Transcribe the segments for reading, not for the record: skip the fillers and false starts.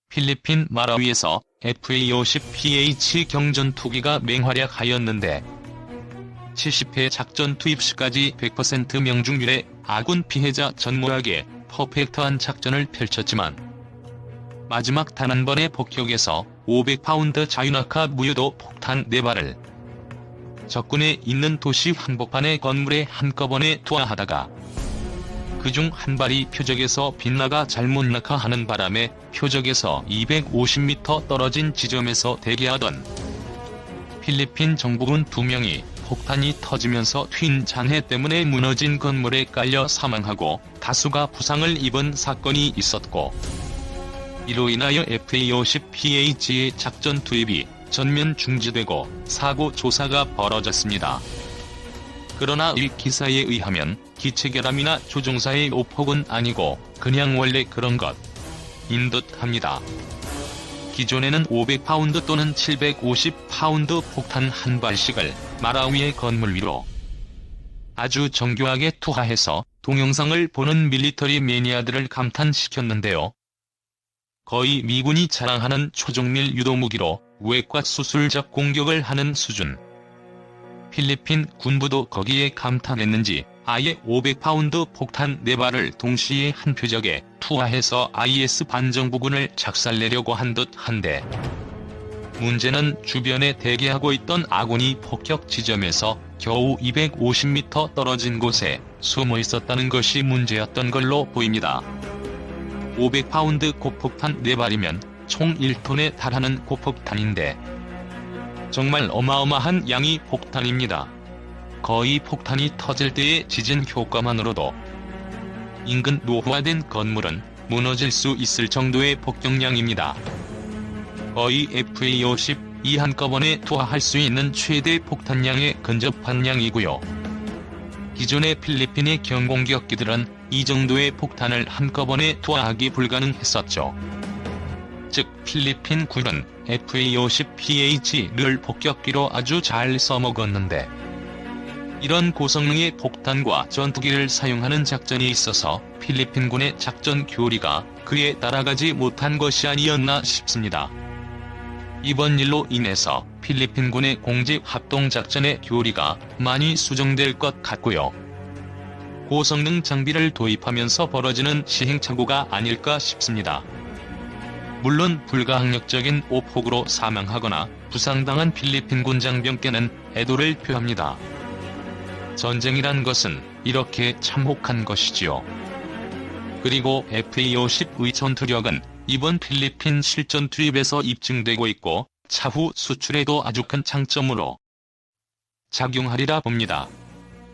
필리핀 마라위에서 FA-50PH 경전투기가 맹활약하였는데 70회 작전 투입 시까지 100% 명중률의 아군 피해자 전무하게 퍼펙트한 작전을 펼쳤지만 마지막 단 한 번의 폭격에서 500파운드 자유낙하 무유도 폭탄 4발을 적군에 있는 도시 한복판의 건물에 한꺼번에 투하하다가 그중 한 발이 표적에서 빗나가 잘못 낙하하는 바람에 표적에서 250m 떨어진 지점에서 대기하던 필리핀 정부군 2명이 폭탄이 터지면서 튄 잔해 때문에 무너진 건물에 깔려 사망하고 다수가 부상을 입은 사건이 있었고, 이로 인하여 FA-50PH의 작전 투입이 전면 중지되고 사고 조사가 벌어졌습니다. 그러나 이 기사에 의하면 기체 결함이나 조종사의 오폭은 아니고 그냥 원래 그런 것인 듯합니다. 기존에는 500파운드 또는 750파운드 폭탄 한 발씩을 마라위의 건물 위로 아주 정교하게 투하해서 동영상을 보는 밀리터리 매니아들을 감탄시켰는데요. 거의 미군이 자랑하는 초종밀 유도무기로 외과 수술적 공격을 하는 수준. 필리핀 군부도 거기에 감탄했는지 아예 500파운드 폭탄 4발을 동시에 한 표적에 투하해서 IS 반정부군을 작살내려고 한 듯한데, 문제는 주변에 대기하고 있던 아군이 폭격 지점에서 겨우 250m 떨어진 곳에 숨어 있었다는 것이 문제였던 걸로 보입니다. 500파운드 고폭탄 4발이면 총 1톤에 달하는 고폭탄인데 정말 어마어마한 양의 폭탄입니다. 거의 폭탄이 터질 때의 지진 효과만으로도 인근 노후화된 건물은 무너질 수 있을 정도의 폭격량입니다. 거의 FA-50이 한꺼번에 투하할 수 있는 최대 폭탄량에 근접한 양이고요. 기존의 필리핀의 경공격기들은 이 정도의 폭탄을 한꺼번에 투하하기 불가능했었죠. 즉 필리핀 군은 FA-50PH를 폭격기로 아주 잘 써먹었는데, 이런 고성능의 폭탄과 전투기를 사용하는 작전이 있어서 필리핀군의 작전 교리가 그에 따라가지 못한 것이 아니었나 싶습니다. 이번 일로 인해서 필리핀군의 공집 합동작전의 교리가 많이 수정될 것 같고요. 고성능 장비를 도입하면서 벌어지는 시행착오가 아닐까 싶습니다. 물론 불가항력적인 오폭으로 사망하거나 부상당한 필리핀군 장병께는 애도를 표합니다. 전쟁이란 것은 이렇게 참혹한 것이지요. 그리고 FA-50의 전투력은 이번 필리핀 실전 투입에서 입증되고 있고 차후 수출에도 아주 큰 장점으로 작용하리라 봅니다.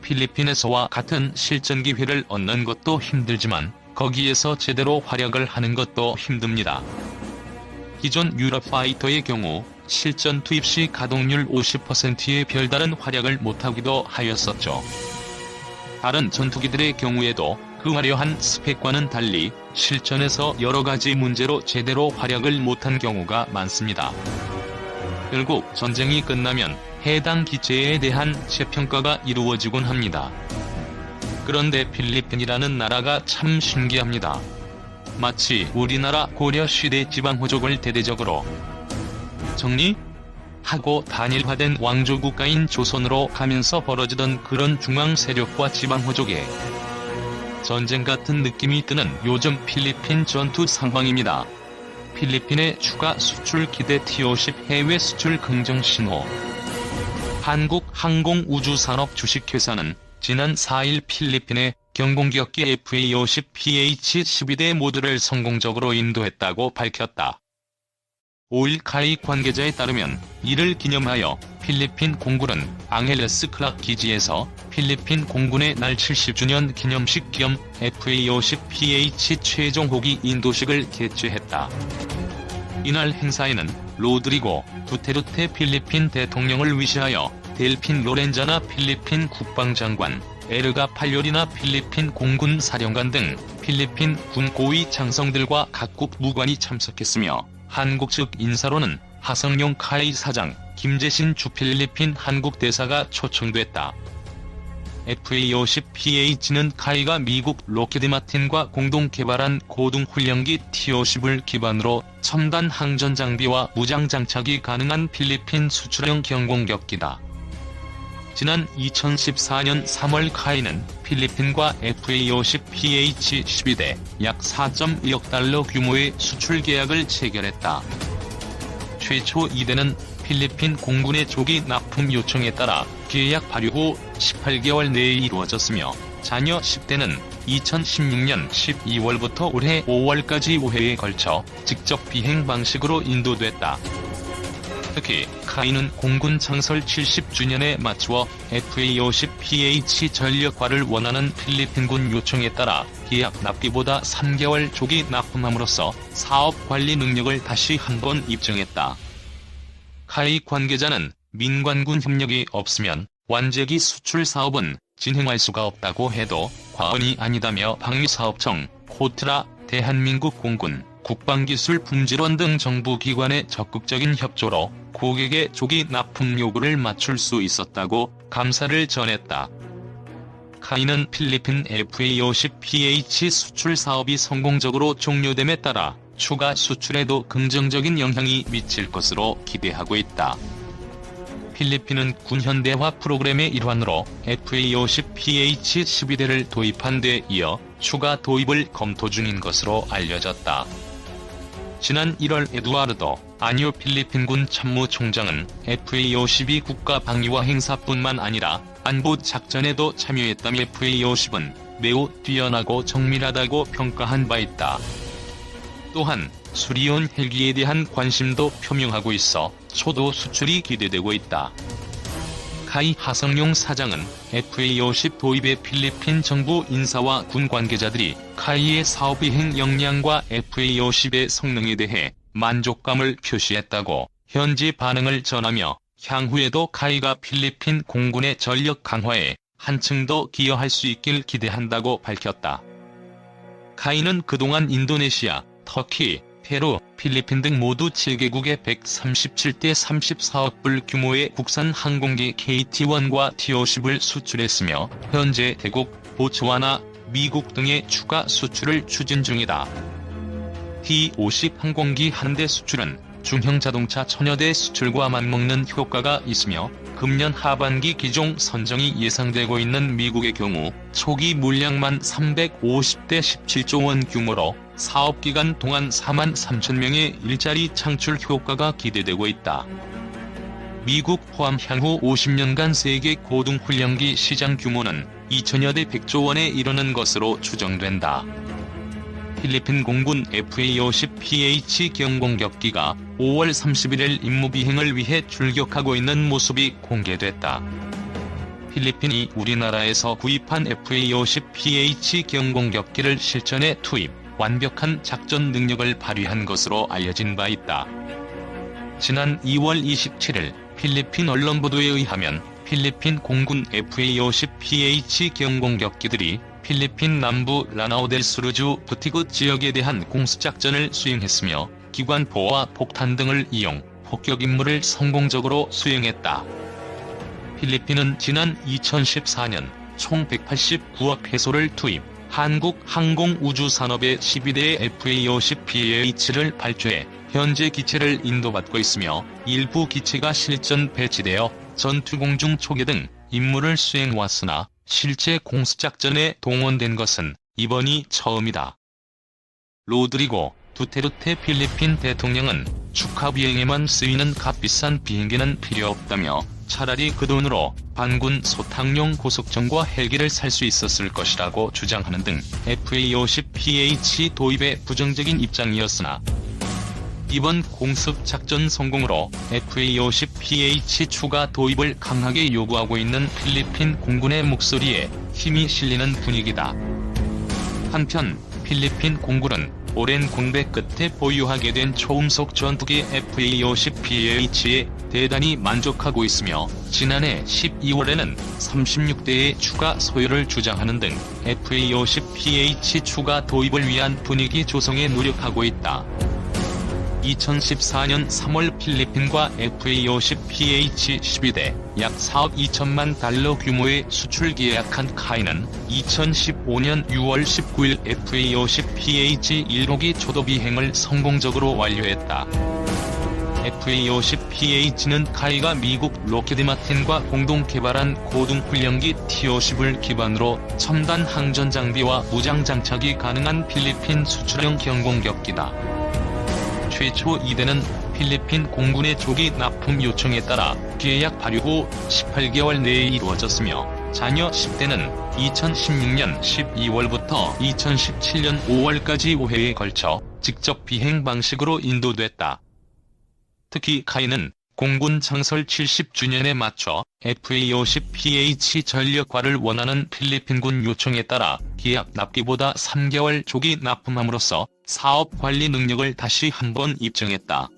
필리핀에서와 같은 실전 기회를 얻는 것도 힘들지만 거기에서 제대로 활약을 하는 것도 힘듭니다. 기존 유럽 파이터의 경우 실전 투입 시 가동률 50%의 별다른 활약을 못하기도 하였었죠. 다른 전투기들의 경우에도 그 화려한 스펙과는 달리 실전에서 여러가지 문제로 제대로 활약을 못한 경우가 많습니다. 결국 전쟁이 끝나면 해당 기체에 대한 재평가가 이루어지곤 합니다. 그런데 필리핀이라는 나라가 참 신기합니다. 마치 우리나라 고려시대 지방호족을 대대적으로 정리하고 단일화된 왕조국가인 조선으로 가면서 벌어지던 그런 중앙 세력과 지방호족의 전쟁 같은 느낌이 드는 요즘 필리핀 전투 상황입니다. 필리핀의 추가 수출 기대 T-50 해외 수출 긍정 신호. 한국항공우주산업 주식회사는 지난 4일 필리핀의 경공격기 FA-50PH 12대 모듈을 성공적으로 인도했다고 밝혔다. 5일 카이 관계자에 따르면 이를 기념하여 필리핀 공군은 앙헬레스 클락 기지에서 필리핀 공군의 날 70주년 기념식 겸 FA-50PH 최종 호기 인도식을 개최했다. 이날 행사에는 로드리고 두테르테 필리핀 대통령을 위시하여 델핀 로렌자나 필리핀 국방장관, 에르가 팔요리나 필리핀 공군 사령관 등 필리핀 군 고위 장성들과 각국 무관이 참석했으며, 한국 측 인사로는 하성룡 카이 사장, 김재신 주 필리핀 한국 대사가 초청됐다. FA-50PH는 카이가 미국 로키드 마틴과 공동 개발한 고등 훈련기 T-50을 기반으로 첨단 항전 장비와 무장 장착이 가능한 필리핀 수출형 경공격기다. 지난 2014년 3월 카이는 필리핀과 FA-50PH 12대 약 4.1억 달러 규모의 수출 계약을 체결했다. 최초 2대는 필리핀 공군의 조기 납품 요청에 따라 계약 발효 후 18개월 내에 이루어졌으며 잔여 10대는 2016년 12월부터 올해 5월까지 5회에 걸쳐 직접 비행 방식으로 인도됐다. 특히 카이는 공군 창설 70주년에 맞추어 FA-50PH 전력화를 원하는 필리핀군 요청에 따라 계약 납기보다 3개월 조기 납품함으로써 사업 관리 능력을 다시 한번 입증했다. 카이 관계자는 민관군 협력이 없으면 완제기 수출 사업은 진행할 수가 없다고 해도 과언이 아니다며 방위사업청, 코트라, 대한민국 공군, 국방기술품질원 등 정부기관의 적극적인 협조로 고객의 조기 납품 요구를 맞출 수 있었다고 감사를 전했다. 카이는 필리핀 FA-50PH 수출 사업이 성공적으로 종료됨에 따라 추가 수출에도 긍정적인 영향이 미칠 것으로 기대하고 있다. 필리핀은 군 현대화 프로그램의 일환으로 FA-50PH 12대를 도입한 데 이어 추가 도입을 검토 중인 것으로 알려졌다. 지난 1월 에두아르도 아니오 필리핀군 참모총장은 FA-50이 국가 방위와 행사뿐만 아니라 안보 작전에도 참여했다며 FA-50은 매우 뛰어나고 정밀하다고 평가한 바 있다. 또한 수리온 헬기에 대한 관심도 표명하고 있어 초도 수출이 기대되고 있다. 카이 하성룡 사장은 FA-50 도입에 필리핀 정부 인사와 군 관계자들이 카이의 사업 이행 역량과 FA-50의 성능에 대해 만족감을 표시했다고 현지 반응을 전하며 향후에도 카이가 필리핀 공군의 전력 강화에 한층 더 기여할 수 있길 기대한다고 밝혔다. 카이는 그동안 인도네시아, 터키, 페루, 필리핀 등 모두 7개국에 137대 34억 불 규모의 국산 항공기 KT-1과 T-50을 수출했으며 현재 태국, 보츠와나, 미국 등의 추가 수출을 추진 중이다. T-50 항공기 한 대 수출은 중형 자동차 1000여 대 수출과 맞먹는 효과가 있으며 금년 하반기 기종 선정이 예상되고 있는 미국의 경우 초기 물량만 350대 17조 원 규모로 사업기간 동안 4만 3천 명의 일자리 창출 효과가 기대되고 있다. 미국 포함 향후 50년간 세계 고등훈련기 시장 규모는 2천여 대 100조 원에 이르는 것으로 추정된다. 필리핀 공군 FA-50PH 경공격기가 5월 31일 임무비행을 위해 출격하고 있는 모습이 공개됐다. 필리핀이 우리나라에서 구입한 FA-50PH 경공격기를 실전에 투입, 완벽한 작전 능력을 발휘한 것으로 알려진 바 있다. 지난 2월 27일 필리핀 언론 보도에 의하면 필리핀 공군 FA-50PH 경공격기들이 필리핀 남부 라나오델수르주 부티그 지역에 대한 공습작전을 수행했으며 기관포와 폭탄 등을 이용 폭격 임무를 성공적으로 수행했다. 필리핀은 지난 2014년 총 189억 페소를 투입, 한국 항공우주산업의 12대의 FA-50PH를 발주해 현재 기체를 인도받고 있으며 일부 기체가 실전 배치되어 전투공중 초계 등 임무를 수행해왔으나 실제 공습작전에 동원된 것은 이번이 처음이다. 로드리고 두테르테 필리핀 대통령은 축하 비행에만 쓰이는 값비싼 비행기는 필요 없다며 차라리 그 돈으로 반군 소탕용 고속정과 헬기를 살 수 있었을 것이라고 주장하는 등 FA-50PH 도입에 부정적인 입장이었으나 이번 공습 작전 성공으로 FA-50PH 추가 도입을 강하게 요구하고 있는 필리핀 공군의 목소리에 힘이 실리는 분위기다. 한편 필리핀 공군은 오랜 공백 끝에 보유하게 된 초음속 전투기 FA-50PH에 대단히 만족하고 있으며 지난해 12월에는 36대의 추가 소유를 주장하는 등 FA-50PH 추가 도입을 위한 분위기 조성에 노력하고 있다. 2014년 3월 필리핀과 FA-50PH 12대 약 4억 2천만 달러 규모의 수출 계약한 카이는 2015년 6월 19일 FA-50PH 1호기 초도 비행을 성공적으로 완료했다. FA-50PH는 카이가 미국 로키드 마틴과 공동 개발한 고등훈련기 T-50을 기반으로 첨단 항전 장비와 무장 장착이 가능한 필리핀 수출형 경공격기다. 최초 2대는 필리핀 공군의 조기 납품 요청에 따라 계약 발효 후 18개월 내에 이루어졌으며 잔여 10대는 2016년 12월부터 2017년 5월까지 5회에 걸쳐 직접 비행 방식으로 인도됐다. 특히 카이는 공군 창설 70주년에 맞춰 FA-50PH 전력화를 원하는 필리핀군 요청에 따라 계약 납기보다 3개월 조기 납품함으로써 사업 관리 능력을 다시 한번 입증했다.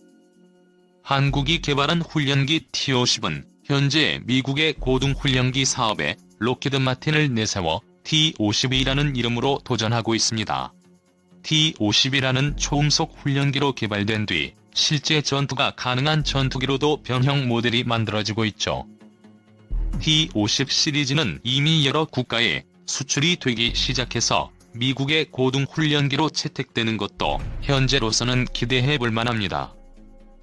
한국이 개발한 훈련기 T-50은 현재 미국의 고등훈련기 사업에 로키드 마틴을 내세워 T-52라는 이름으로 도전하고 있습니다. T-50이라는 초음속 훈련기로 개발된 뒤 실제 전투가 가능한 전투기로도 변형 모델이 만들어지고 있죠. T-50 시리즈는 이미 여러 국가에 수출이 되기 시작해서 미국의 고등훈련기로 채택되는 것도 현재로서는 기대해볼 만합니다.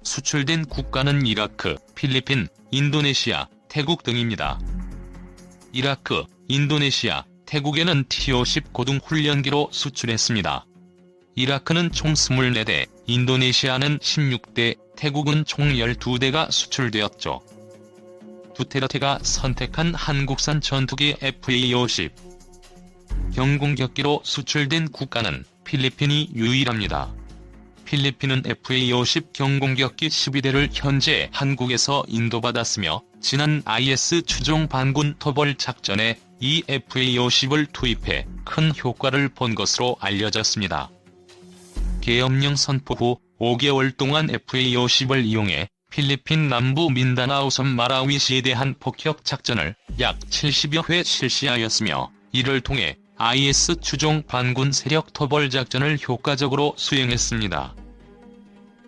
수출된 국가는 이라크, 필리핀, 인도네시아, 태국 등입니다. 이라크, 인도네시아, 태국에는 T-50 고등훈련기로 수출했습니다. 이라크는 총 24대, 인도네시아는 16대, 태국은 총 12대가 수출되었죠. 두테르테가 선택한 한국산 전투기 FA-50 경공격기로 수출된 국가는 필리핀이 유일합니다. 필리핀은 FA-50 경공격기 12대를 현재 한국에서 인도받았으며 지난 IS 추종 반군 토벌 작전에 이 FA-50을 투입해 큰 효과를 본 것으로 알려졌습니다. 계엄령 선포 후 5개월 동안 FA-50을 이용해 필리핀 남부 민다나오 섬 마라위시에 대한 폭격 작전을 약 70여 회 실시하였으며 이를 통해 IS 추종 반군 세력 토벌 작전을 효과적으로 수행했습니다.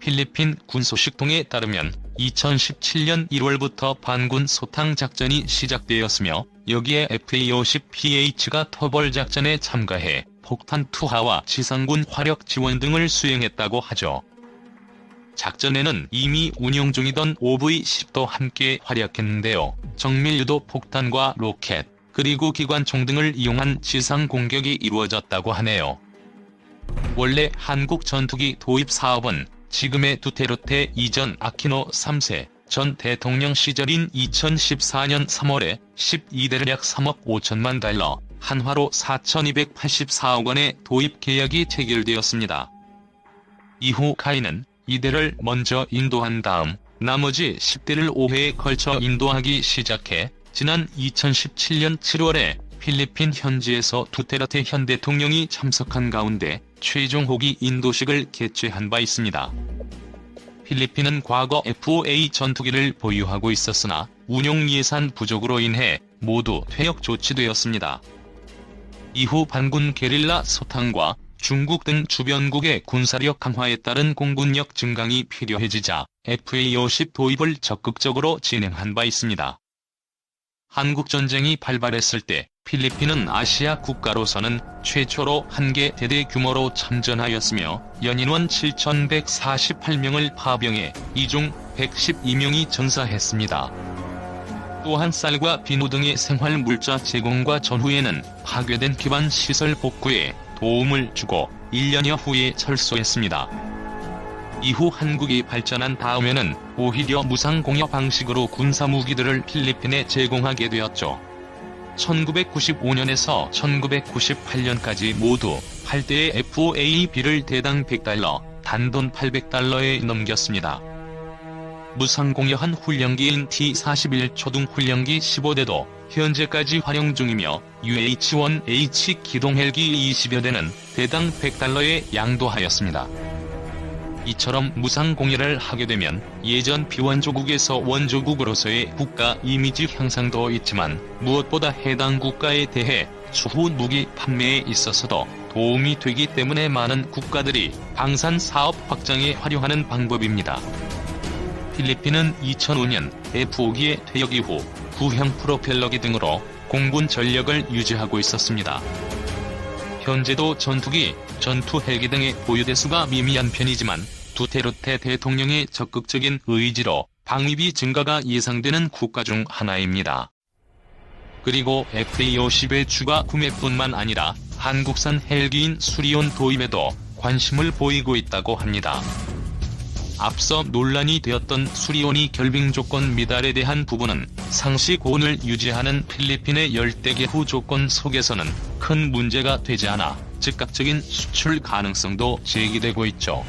필리핀 군소식통에 따르면 2017년 1월부터 반군 소탕 작전이 시작되었으며 여기에 FA-50PH가 토벌 작전에 참가해 폭탄 투하와 지상군 화력 지원 등을 수행했다고 하죠. 작전에는 이미 운영 중이던 OV-10도 함께 활약했는데요. 정밀유도 폭탄과 로켓, 그리고 기관총 등을 이용한 지상 공격이 이루어졌다고 하네요. 원래 한국 전투기 도입 사업은 지금의 두테르테 이전 아키노 3세 전 대통령 시절인 2014년 3월에 12대를 약 3억 5천만 달러, 한화로 4,284억 원의 도입 계약이 체결되었습니다. 이후 카이는 이대를 먼저 인도한 다음 나머지 10대를 5회에 걸쳐 인도하기 시작해 지난 2017년 7월에 필리핀 현지에서 두테르테 현 대통령이 참석한 가운데 최종 호기 인도식을 개최한 바 있습니다. 필리핀은 과거 FOA 전투기를 보유하고 있었으나 운용 예산 부족으로 인해 모두 퇴역 조치되었습니다. 이후 반군 게릴라 소탕과 중국 등 주변국의 군사력 강화에 따른 공군력 증강이 필요해지자 FA-50 도입을 적극적으로 진행한 바 있습니다. 한국전쟁이 발발했을 때 필리핀은 아시아 국가로서는 최초로 1개 대대 규모로 참전하였으며 연인원 7,148명을 파병해 이 중 112명이 전사했습니다. 또한 쌀과 비누 등의 생활 물자 제공과 전후에는 파괴된 기반 시설 복구에 도움을 주고 1년여 후에 철수했습니다. 이후 한국이 발전한 다음에는 오히려 무상공여 방식으로 군사무기들을 필리핀에 제공하게 되었죠. 1995년에서 1998년까지 모두 8대의 FOAB를 대당 100달러, 단돈 800달러에 넘겼습니다. 무상공여한 훈련기인 T-41 초등훈련기 15대도 현재까지 활용 중이며 UH-1H 기동헬기 20여 대는 대당 100달러에 양도하였습니다. 이처럼 무상공여를 하게 되면 예전 비원조국에서 원조국으로서의 국가 이미지 향상도 있지만 무엇보다 해당 국가에 대해 추후 무기 판매에 있어서도 도움이 되기 때문에 많은 국가들이 방산 사업 확장에 활용하는 방법입니다. 필리핀은 2005년 F-5기의 퇴역 이후 구형 프로펠러기 등으로 공군 전력을 유지하고 있었습니다. 현재도 전투기, 전투 헬기 등의 보유 대수가 미미한 편이지만 두테르테 대통령의 적극적인 의지로 방위비 증가가 예상되는 국가 중 하나입니다. 그리고 FA-50의 추가 구매뿐만 아니라 한국산 헬기인 수리온 도입에도 관심을 보이고 있다고 합니다. 앞서 논란이 되었던 수리온이 결빙 조건 미달에 대한 부분은 상시 고온을 유지하는 필리핀의 열대기후 조건 속에서는 큰 문제가 되지 않아 즉각적인 수출 가능성도 제기되고 있죠.